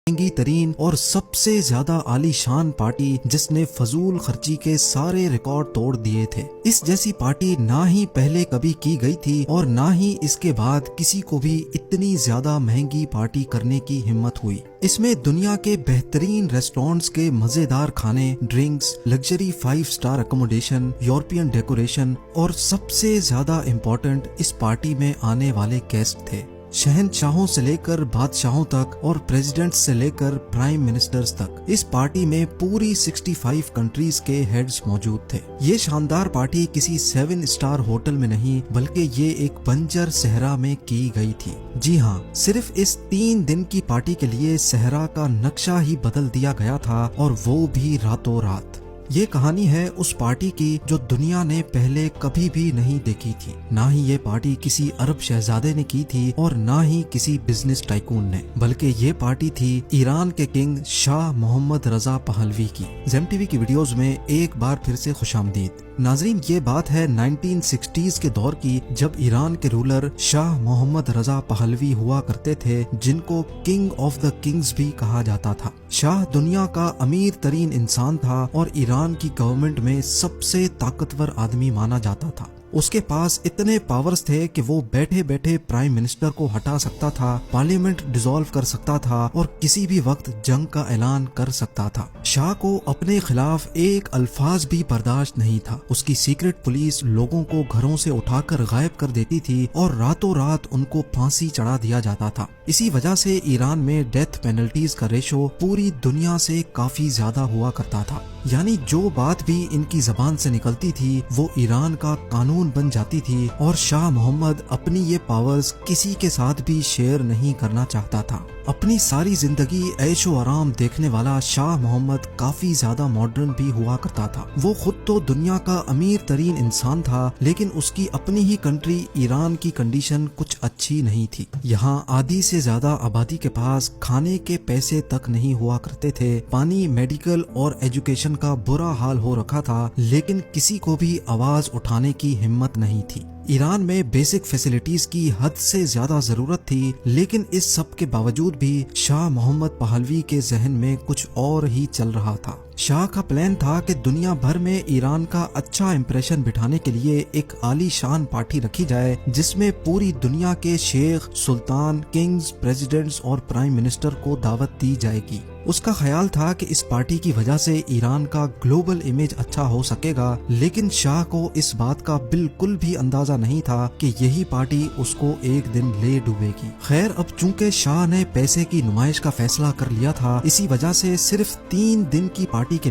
महंगी तरीन और सबसे ज्यादा आलीशान पार्टी जिसने फजूल खर्ची के सारे रिकॉर्ड तोड़ दिए थे। इस जैसी पार्टी ना ही पहले कभी की गई थी और ना ही इसके बाद किसी को भी इतनी ज्यादा महंगी पार्टी करने की हिम्मत हुई। इसमें दुनिया के बेहतरीन रेस्टोरेंट्स के मजेदार खाने, drinks, luxury 5 star accommodation, European decoration और सबसे ज्यादा इम्पोर्टेंट इस पार्टी में आने वाले गेस्ट थे। शहंशाहों से लेकर बादशाहों तक और प्रेसिडेंट्स से लेकर प्राइम मिनिस्टर्स तक। इस पार्टी में पूरी 65 कंट्रीज के हेड्स मौजूद थे। ये शानदार पार्टी किसी 7 स्टार होटल में नहीं बल्कि ये एक बंजर सहरा में की गई थी। जी हाँ, सिर्फ इस 3 दिन की पार्टी के लिए सहरा का नक्शा ही बदल दिया गया था और वो भी रातों रात। ये कहानी है उस पार्टी की जो दुनिया ने पहले कभी भी नहीं देखी थी। ना ही ये पार्टी किसी अरब शहजादे ने की थी और ना ही किसी बिजनेस टाइकून ने, बल्कि ये पार्टी थी ईरान के king Shah Mohammad Reza Pahlavi की। ज़ेम टीवी की वीडियोस में एक बार फिर से खुशामदीद। नाजरीन, ये बात है 1960s के दौर की, जब ईरान के ruler Shah Mohammad Reza Pahlavi हुआ करते थे, जिनको किंग ऑफ द किंग्स भी कहा जाता था। शाह दुनिया का अमीर तरीन इंसान था और ईरान की गवर्नमेंट में सबसे ताकतवर आदमी माना जाता था। उसके पास इतने पावर्स थे कि वो बैठे बैठे प्राइम मिनिस्टर को हटा सकता था, पार्लियामेंट डिसॉल्व कर सकता था और किसी भी वक्त जंग का ऐलान कर सकता था। शाह को अपने खिलाफ एक अल्फाज भी बर्दाश्त नहीं था। उसकी सीक्रेट पुलिस लोगों को घरों से उठाकर गायब कर देती थी और रातों रात उनको फांसी चढ़ा दिया जाता था। इसी वजह से ईरान में डेथ पेनल्टीज का रेशो पूरी दुनिया से काफी ज्यादा हुआ करता था। यानी जो बात भी इनकी जबान से निकलती थी वो ईरान का कानून बन जाती थी और शाह मोहम्मद अपनी ये पावर्स किसी के साथ भी शेयर नहीं करना चाहता था। अपनी सारी जिंदगी ऐशो आराम देखने वाला शाह मोहम्मद काफी ज्यादा मॉडर्न भी हुआ करता था। वो खुद तो दुनिया का अमीर तरीन इंसान था, लेकिन उसकी अपनी ही कंट्री ईरान की कंडीशन कुछ अच्छी नहीं थी। यहाँ आधी से ज्यादा आबादी के पास खाने के पैसे तक नहीं हुआ करते थे। पानी, मेडिकल और एजुकेशन का बुरा हाल हो रखा था, लेकिन किसी को भी आवाज उठाने की हिम्मत नहीं थी। ईरान में बेसिक फैसिलिटीज की हद से ज्यादा जरूरत थी, लेकिन इस सब के बावजूद भी शाह मोहम्मद पहलवी के जहन में कुछ और ही चल रहा था। शाह का प्लान था कि दुनिया भर में ईरान का अच्छा इंप्रेशन बिठाने के लिए एक आलीशान पार्टी रखी जाए, जिसमें पूरी दुनिया के शेख, सुल्तान, किंग्स, प्रेसिडेंट्स और प्राइम मिनिस्टर को दावत दी जाएगी। उसका ख्याल था कि इस पार्टी की वजह से ईरान का ग्लोबल इमेज अच्छा हो सकेगा, लेकिन शाह को इस बात का बिल्कुल भी अंदाजा नहीं था कि यही पार्टी उसको एक दिन ले डूबेगी। खैर, अब चूंकि शाह ने पैसे की नुमाइश का फैसला कर लिया था, इसी वजह से सिर्फ 3 दिन की पार्टी के